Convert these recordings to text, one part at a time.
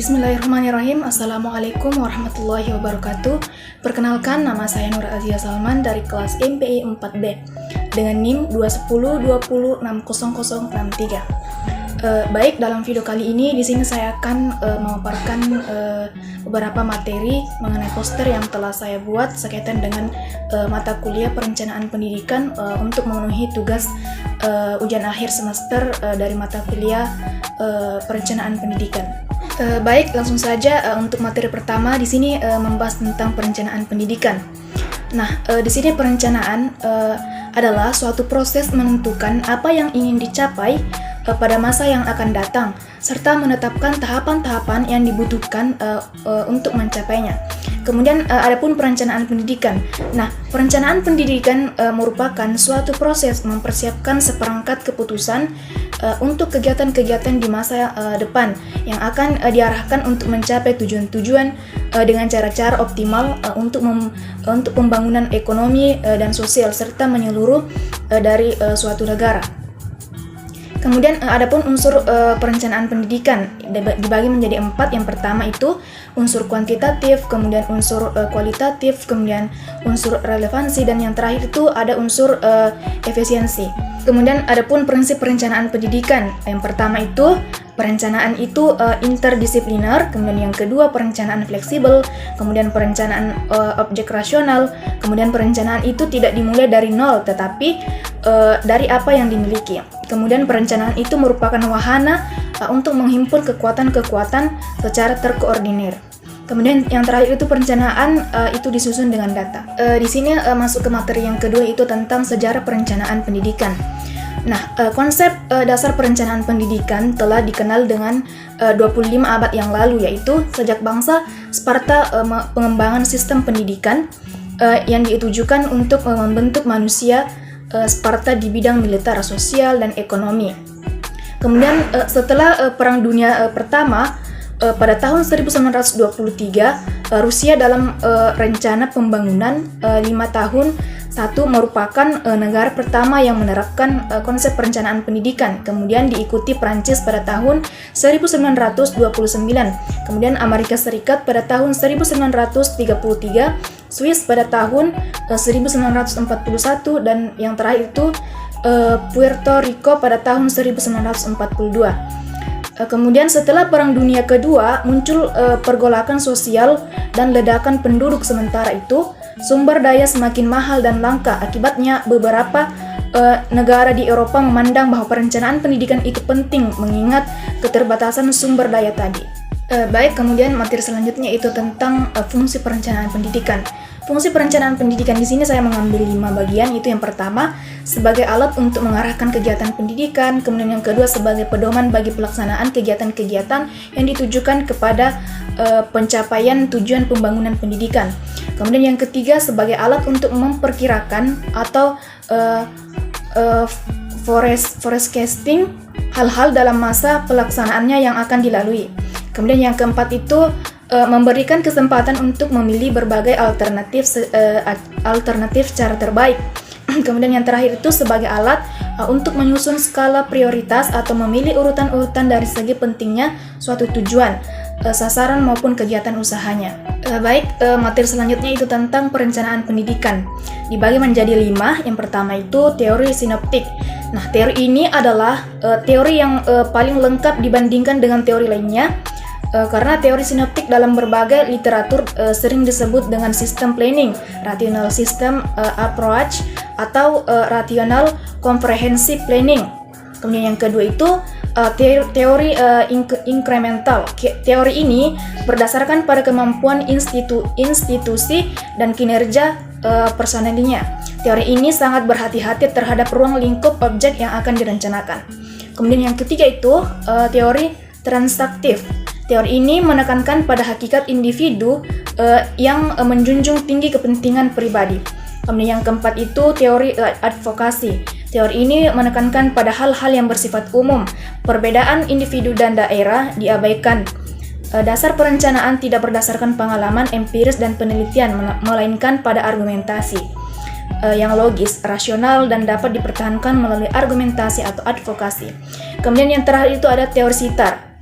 Bismillahirrahmanirrahim. Assalamualaikum warahmatullahi wabarakatuh. Perkenalkan, nama saya Nur Azia Salman dari kelas MPI 4B dengan NIM 21020600063. Baik, dalam video kali ini di sini saya akan memaparkan beberapa materi mengenai poster yang telah saya buat sekaitan dengan mata kuliah perencanaan pendidikan untuk memenuhi tugas ujian akhir semester dari mata kuliah perencanaan pendidikan. Baik, langsung saja untuk materi pertama di sini membahas tentang perencanaan pendidikan. Nah, di sini perencanaan adalah suatu proses menentukan apa yang ingin dicapai pada masa yang akan datang, serta menetapkan tahapan-tahapan yang dibutuhkan untuk mencapainya. Kemudian adapun perencanaan pendidikan. Nah, perencanaan pendidikan merupakan suatu proses mempersiapkan seperangkat keputusan untuk kegiatan-kegiatan di masa depan yang akan diarahkan untuk mencapai tujuan-tujuan dengan cara-cara optimal untuk pembangunan ekonomi dan sosial serta menyeluruh dari suatu negara. Kemudian adapun unsur perencanaan pendidikan dibagi menjadi 4. Yang pertama itu unsur kuantitatif, kemudian unsur kualitatif, kemudian unsur relevansi, dan yang terakhir itu ada unsur efisiensi. Kemudian adapun prinsip perencanaan pendidikan. Yang pertama itu perencanaan itu interdisipliner, kemudian yang kedua perencanaan fleksibel, kemudian perencanaan objek rasional, kemudian perencanaan itu tidak dimulai dari nol tetapi dari apa yang dimiliki. Kemudian perencanaan itu merupakan wahana untuk menghimpun kekuatan-kekuatan secara terkoordinir. Kemudian yang terakhir itu perencanaan itu disusun dengan data. Di sini masuk ke materi yang kedua, itu tentang sejarah perencanaan pendidikan. Nah, konsep dasar perencanaan pendidikan telah dikenal dengan 25 abad yang lalu, yaitu sejak bangsa Sparta pengembangan sistem pendidikan yang ditujukan untuk membentuk manusia Sparta di bidang militer, sosial, dan ekonomi. Kemudian setelah Perang Dunia Pertama, pada tahun 1923, Rusia dalam rencana pembangunan 5 tahun merupakan negara pertama yang menerapkan konsep perencanaan pendidikan. Kemudian diikuti Prancis pada tahun 1929, kemudian Amerika Serikat pada tahun 1933, Swiss pada tahun 1941, dan yang terakhir itu Puerto Rico pada tahun 1942. Kemudian setelah Perang Dunia Kedua muncul pergolakan sosial dan ledakan penduduk. Sementara itu sumber daya semakin mahal dan langka. Akibatnya beberapa negara di Eropa memandang bahwa perencanaan pendidikan itu penting mengingat keterbatasan sumber daya tadi. Baik, kemudian materi selanjutnya itu tentang fungsi perencanaan pendidikan. Fungsi perencanaan pendidikan di sini saya mengambil 5 bagian. Itu yang pertama sebagai alat untuk mengarahkan kegiatan pendidikan, kemudian yang kedua sebagai pedoman bagi pelaksanaan kegiatan-kegiatan yang ditujukan kepada pencapaian tujuan pembangunan pendidikan. Kemudian yang ketiga sebagai alat untuk memperkirakan atau forecasting hal-hal dalam masa pelaksanaannya yang akan dilalui. Kemudian yang keempat itu memberikan kesempatan untuk memilih berbagai alternatif secara terbaik. Kemudian yang terakhir itu sebagai alat untuk menyusun skala prioritas atau memilih urutan-urutan dari segi pentingnya suatu tujuan, sasaran maupun kegiatan usahanya. Baik, materi selanjutnya itu tentang perencanaan pendidikan. Dibagi menjadi 5. Yang pertama itu teori sinoptik. Nah, teori ini adalah teori yang paling lengkap dibandingkan dengan teori lainnya. Karena teori sinoptik dalam berbagai literatur sering disebut dengan sistem planning, rational system approach, atau rational comprehensive planning. Kemudian yang kedua itu teori incremental. Teori ini berdasarkan pada kemampuan institusi dan kinerja personelnya. Teori ini sangat berhati-hati terhadap ruang lingkup objek yang akan direncanakan. Kemudian yang ketiga itu teori transaktif. Teori ini menekankan pada hakikat individu yang menjunjung tinggi kepentingan pribadi. Kemudian yang keempat itu teori advokasi. Teori ini menekankan pada hal-hal yang bersifat umum. Perbedaan individu dan daerah diabaikan. Dasar perencanaan tidak berdasarkan pengalaman empiris dan penelitian, melainkan pada argumentasi yang logis, rasional, dan dapat dipertahankan melalui argumentasi atau advokasi. Kemudian yang terakhir itu ada teori sitar.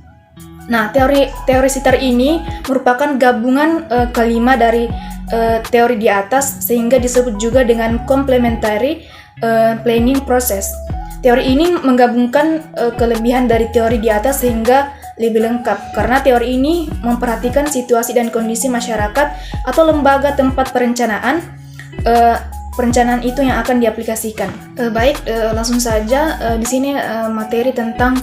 Nah, teori sitar ini merupakan gabungan kelima dari teori di atas, sehingga disebut juga dengan complementary planning process. Teori ini menggabungkan kelebihan dari teori di atas sehingga lebih lengkap, karena teori ini memperhatikan situasi dan kondisi masyarakat atau lembaga tempat perencanaan itu yang akan diaplikasikan. Langsung saja di sini materi tentang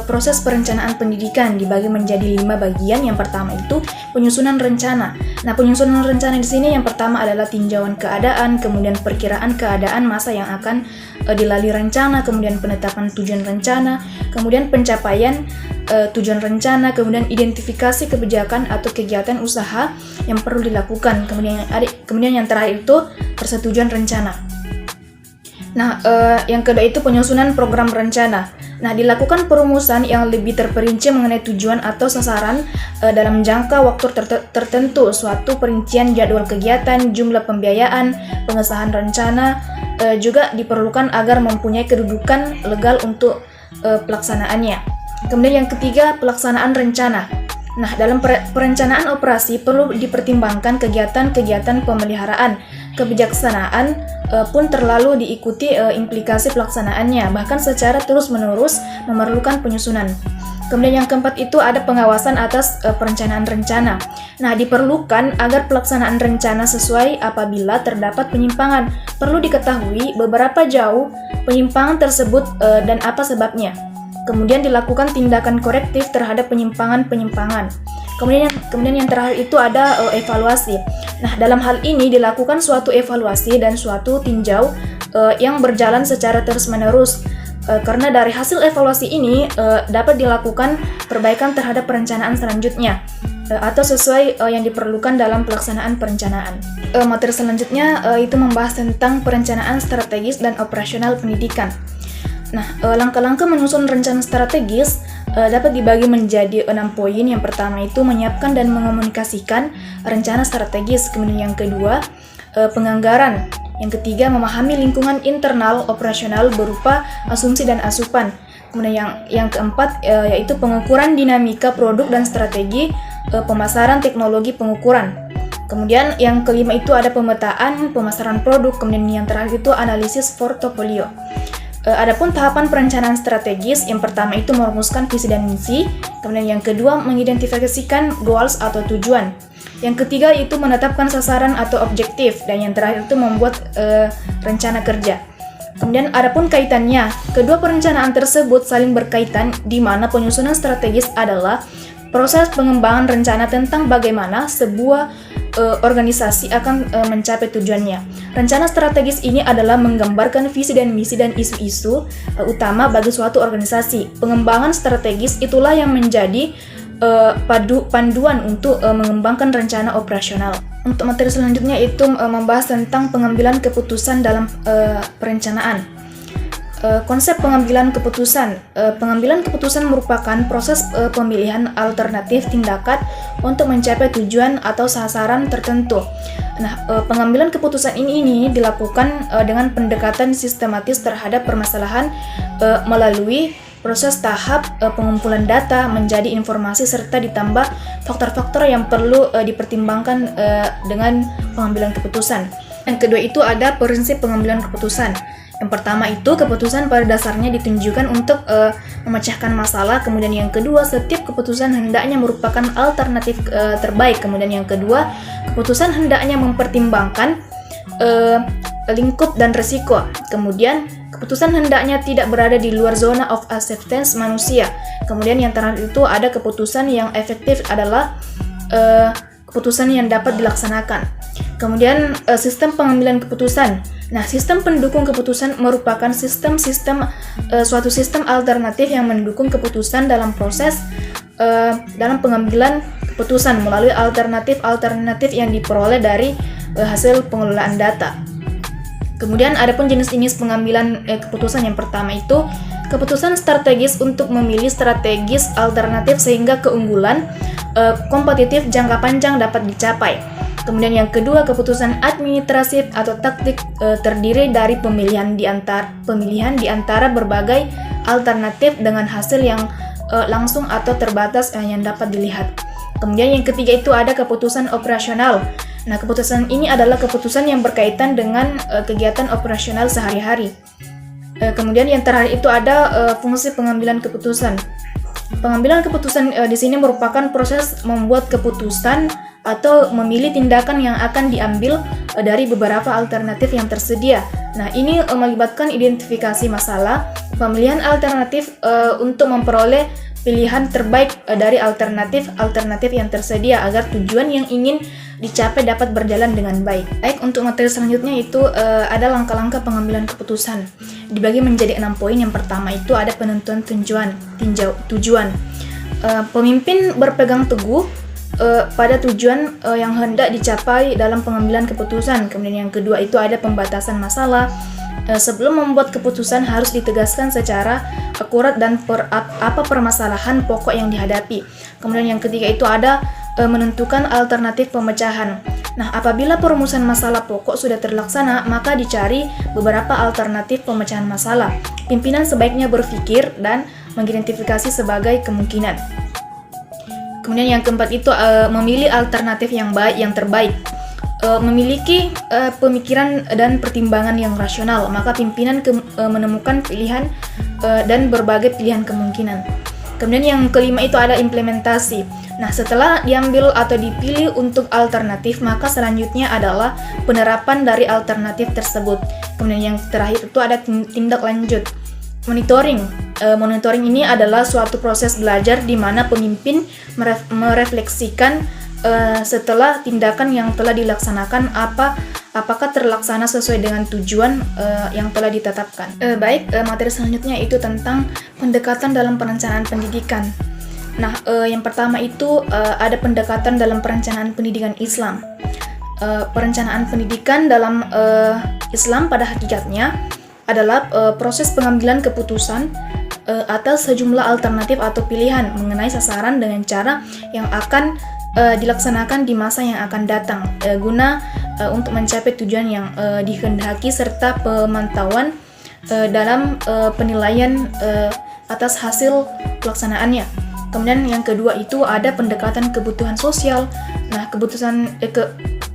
proses perencanaan pendidikan dibagi menjadi 5 bagian. Yang pertama itu penyusunan rencana. Nah, penyusunan rencana di sini yang pertama adalah tinjauan keadaan, kemudian perkiraan keadaan masa yang akan dilalui rencana, kemudian penetapan tujuan rencana, kemudian pencapaian tujuan rencana, kemudian identifikasi kebijakan atau kegiatan usaha yang perlu dilakukan, kemudian yang terakhir itu persetujuan rencana. Nah, yang kedua itu penyusunan program rencana. Nah, dilakukan perumusan yang lebih terperinci mengenai tujuan atau sasaran dalam jangka waktu tertentu, suatu perincian jadwal kegiatan, jumlah pembiayaan, pengesahan rencana juga diperlukan agar mempunyai kedudukan legal untuk pelaksanaannya. Kemudian yang ketiga, pelaksanaan rencana. Nah, dalam perencanaan operasi perlu dipertimbangkan kegiatan-kegiatan pemeliharaan. Kebijaksanaan pun terlalu diikuti implikasi pelaksanaannya, bahkan secara terus-menerus memerlukan penyusunan. Kemudian yang keempat itu ada pengawasan atas perencanaan rencana. Nah, diperlukan agar pelaksanaan rencana sesuai apabila terdapat penyimpangan. Perlu diketahui beberapa jauh penyimpangan tersebut dan apa sebabnya. Kemudian dilakukan tindakan korektif terhadap penyimpangan-penyimpangan. Kemudian yang terakhir itu ada evaluasi. Nah, dalam hal ini dilakukan suatu evaluasi dan suatu tinjau yang berjalan secara terus-menerus. Karena dari hasil evaluasi ini dapat dilakukan perbaikan terhadap perencanaan selanjutnya atau sesuai yang diperlukan dalam pelaksanaan perencanaan. Materi selanjutnya itu membahas tentang perencanaan strategis dan operasional pendidikan. Nah, langkah-langkah menyusun rencana strategis dapat dibagi menjadi 6 poin. Yang pertama itu menyiapkan dan mengomunikasikan rencana strategis. Kemudian yang kedua, penganggaran. Yang ketiga, memahami lingkungan internal operasional berupa asumsi dan asupan. Kemudian yang keempat yaitu pengukuran dinamika produk dan strategi pemasaran teknologi pengukuran. Kemudian yang kelima itu ada pemetaan pemasaran produk. Kemudian yang terakhir itu analisis portofolio. Adapun tahapan perencanaan strategis, yang pertama itu merumuskan visi dan misi, kemudian yang kedua mengidentifikasikan goals atau tujuan, yang ketiga itu menetapkan sasaran atau objektif, dan yang terakhir itu membuat rencana kerja. Kemudian adapun kaitannya, kedua perencanaan tersebut saling berkaitan, di mana penyusunan strategis adalah proses pengembangan rencana tentang bagaimana sebuah organisasi akan mencapai tujuannya. Rencana strategis ini adalah menggambarkan visi dan misi dan isu-isu utama bagi suatu organisasi. Pengembangan strategis itulah yang menjadi panduan untuk mengembangkan rencana operasional. Untuk materi selanjutnya itu membahas tentang pengambilan keputusan dalam perencanaan. Konsep pengambilan keputusan. Pengambilan keputusan merupakan proses pemilihan alternatif tindakan untuk mencapai tujuan atau sasaran tertentu. Nah, pengambilan keputusan ini dilakukan dengan pendekatan sistematis terhadap permasalahan melalui proses tahap pengumpulan data menjadi informasi serta ditambah faktor-faktor yang perlu dipertimbangkan dengan pengambilan keputusan. Yang kedua itu ada prinsip pengambilan keputusan. Yang pertama itu keputusan pada dasarnya ditunjukkan untuk memecahkan masalah. Kemudian yang kedua, setiap keputusan hendaknya merupakan alternatif terbaik. Kemudian yang kedua, keputusan hendaknya mempertimbangkan lingkup dan risiko. Kemudian keputusan hendaknya tidak berada di luar zona of acceptance manusia. Kemudian yang terakhir itu ada keputusan yang efektif adalah keputusan yang dapat dilaksanakan. Kemudian sistem pengambilan keputusan. Nah, sistem pendukung keputusan merupakan suatu sistem alternatif yang mendukung keputusan dalam proses dalam pengambilan keputusan melalui alternatif yang diperoleh dari hasil pengelolaan data. Kemudian ada pun jenis-jenis pengambilan keputusan. Yang pertama itu keputusan strategis untuk memilih strategis alternatif sehingga keunggulan kompetitif jangka panjang dapat dicapai. Kemudian yang kedua, keputusan administratif atau taktik terdiri dari pemilihan di antara berbagai alternatif dengan hasil yang langsung atau terbatas yang dapat dilihat. Kemudian yang ketiga itu ada keputusan operasional. Nah, keputusan ini adalah keputusan yang berkaitan dengan kegiatan operasional sehari-hari. Kemudian yang terakhir itu ada fungsi pengambilan keputusan. Pengambilan keputusan di sini merupakan proses membuat keputusan atau memilih tindakan yang akan diambil dari beberapa alternatif yang tersedia. Nah, ini melibatkan identifikasi masalah, pemilihan alternatif untuk memperoleh pilihan terbaik dari alternatif yang tersedia agar tujuan yang ingin dicapai dapat berjalan dengan baik. Baik, untuk materi selanjutnya itu ada langkah-langkah pengambilan keputusan. Dibagi menjadi 6 poin. Yang pertama itu ada penentuan tujuan. Pemimpin berpegang teguh pada tujuan yang hendak dicapai dalam pengambilan keputusan. Kemudian yang kedua itu ada pembatasan masalah. Sebelum membuat keputusan harus ditegaskan secara akurat dan apa permasalahan pokok yang dihadapi. Kemudian yang ketiga itu ada menentukan alternatif pemecahan. Nah, apabila perumusan masalah pokok sudah terlaksana, maka dicari beberapa alternatif pemecahan masalah. Pimpinan sebaiknya berpikir dan mengidentifikasi sebagai kemungkinan. Kemudian yang keempat itu memilih alternatif yang terbaik. Memiliki pemikiran dan pertimbangan yang rasional, maka pimpinan menemukan pilihan dan berbagai pilihan kemungkinan. Kemudian yang kelima itu ada implementasi. Nah, setelah diambil atau dipilih untuk alternatif, maka selanjutnya adalah penerapan dari alternatif tersebut. Kemudian yang terakhir itu ada tindak lanjut. Monitoring. Monitoring ini adalah suatu proses belajar di mana pemimpin merefleksikan setelah tindakan yang telah dilaksanakan apakah terlaksana sesuai dengan tujuan yang telah ditetapkan. Baik, materi selanjutnya itu tentang pendekatan dalam perencanaan pendidikan. Nah, yang pertama itu ada pendekatan dalam perencanaan pendidikan Islam. Perencanaan pendidikan dalam Islam pada hakikatnya adalah proses pengambilan keputusan atas sejumlah alternatif atau pilihan mengenai sasaran dengan cara yang akan dilaksanakan di masa yang akan datang guna untuk mencapai tujuan yang dikehendaki serta pemantauan dalam penilaian atas hasil pelaksanaannya. Kemudian yang kedua itu ada pendekatan kebutuhan sosial. Nah,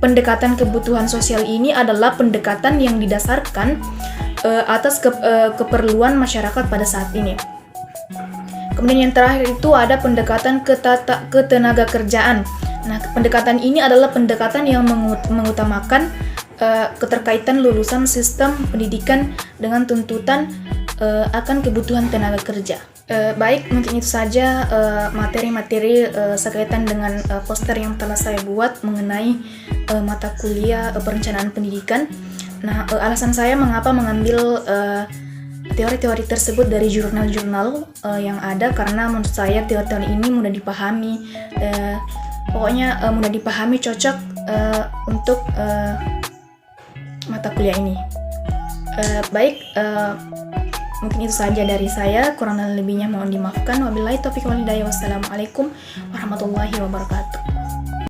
pendekatan kebutuhan sosial ini adalah pendekatan yang didasarkan atas keperluan masyarakat pada saat ini. Kemudian yang terakhir itu ada pendekatan ketenaga kerjaan. Nah, pendekatan ini adalah pendekatan yang mengutamakan keterkaitan lulusan sistem pendidikan dengan tuntutan akan kebutuhan tenaga kerja. Baik, mungkin itu saja materi-materi sekaitan dengan poster yang telah saya buat mengenai mata kuliah perencanaan pendidikan. Nah, alasan saya mengapa mengambil teori-teori tersebut dari jurnal-jurnal yang ada, karena menurut saya teori-teori ini mudah dipahami, mudah dipahami, cocok untuk mata kuliah ini. Baik, mungkin itu saja dari saya, kurang dan lebihnya mohon dimaafkan. Wabillahi taufiq wal hidayah. Wassalamualaikum warahmatullahi wabarakatuh.